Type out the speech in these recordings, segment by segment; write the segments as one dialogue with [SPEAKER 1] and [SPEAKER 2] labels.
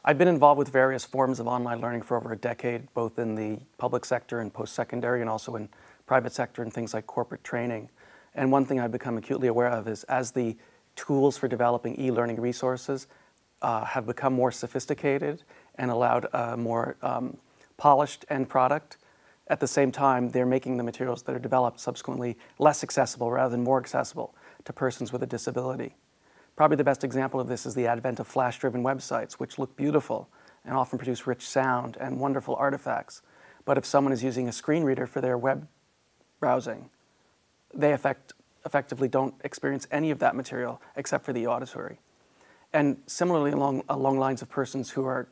[SPEAKER 1] I've been involved with various forms of online learning for over a decade, both in the public sector and post-secondary, and also in private sector and things like corporate training. And one thing I've become acutely aware of is as the tools for developing e-learning resources have become more sophisticated and allowed a more polished end product, at the same time, they're making the materials that are developed subsequently less accessible rather than more accessible to persons with a disability. Probably the best example of this is the advent of flash-driven websites, which look beautiful and often produce rich sound and wonderful artifacts. But if someone is using a screen reader for their web browsing, they effectively don't experience any of that material except for the auditory. And similarly, along lines of persons who are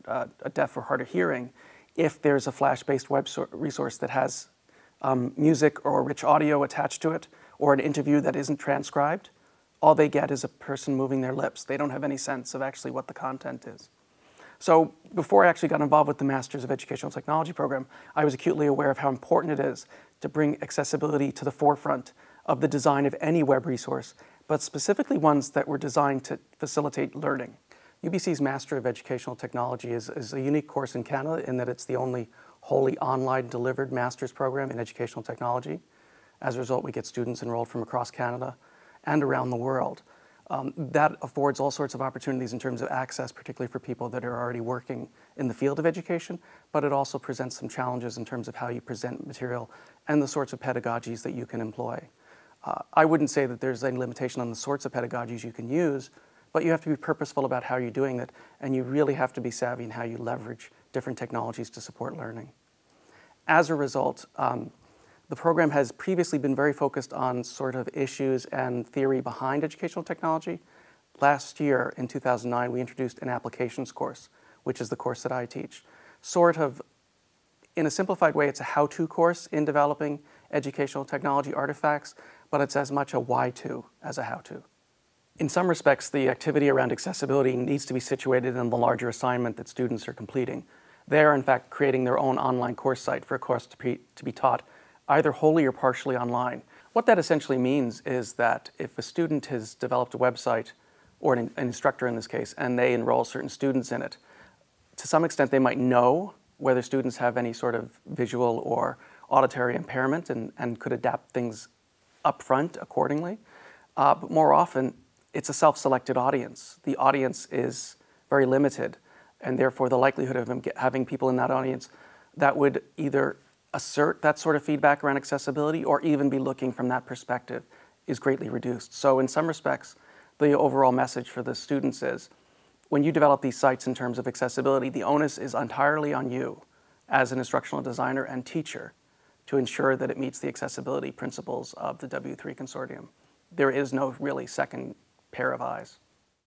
[SPEAKER 1] deaf or hard of hearing, if there's a flash-based web resource that has music or rich audio attached to it, or an interview that isn't transcribed, all they get is a person moving their lips. They don't have any sense of actually what the content is. So before I actually got involved with the Masters of Educational Technology program, I was acutely aware of how important it is to bring accessibility to the forefront of the design of any web resource, but specifically ones that were designed to facilitate learning. UBC's Master of Educational Technology is a unique course in Canada in that it's the only wholly online delivered master's program in educational technology. As a result, we get students enrolled from across Canada and around the world. That affords all sorts of opportunities in terms of access, particularly for people that are already working in the field of education, but it also presents some challenges in terms of how you present material and the sorts of pedagogies that you can employ. I wouldn't say that there's any limitation on the sorts of pedagogies you can use, but you have to be purposeful about how you're doing it, and you really have to be savvy in how you leverage different technologies to support learning. As a result, the program has previously been very focused on sort of issues and theory behind educational technology. Last year, in 2009, we introduced an applications course, which is the course that I teach. Sort of, in a simplified way, it's a how-to course in developing educational technology artifacts, but it's as much a why-to as a how-to. In some respects, the activity around accessibility needs to be situated in the larger assignment that students are completing. They are, in fact, creating their own online course site for a course to be taught either wholly or partially online. What that essentially means is that if a student has developed a website, or an instructor in this case, and they enroll certain students in it, to some extent they might know whether students have any sort of visual or auditory impairment and could adapt things up front accordingly. But more often, it's a self-selected audience. The audience is very limited, and therefore the likelihood of having people in that audience that would either assert that sort of feedback around accessibility or even be looking from that perspective is greatly reduced. So in some respects, the overall message for the students is, when you develop these sites in terms of accessibility, the onus is entirely on you as an instructional designer and teacher to ensure that it meets the accessibility principles of the W3 Consortium. There is no really second pair of eyes.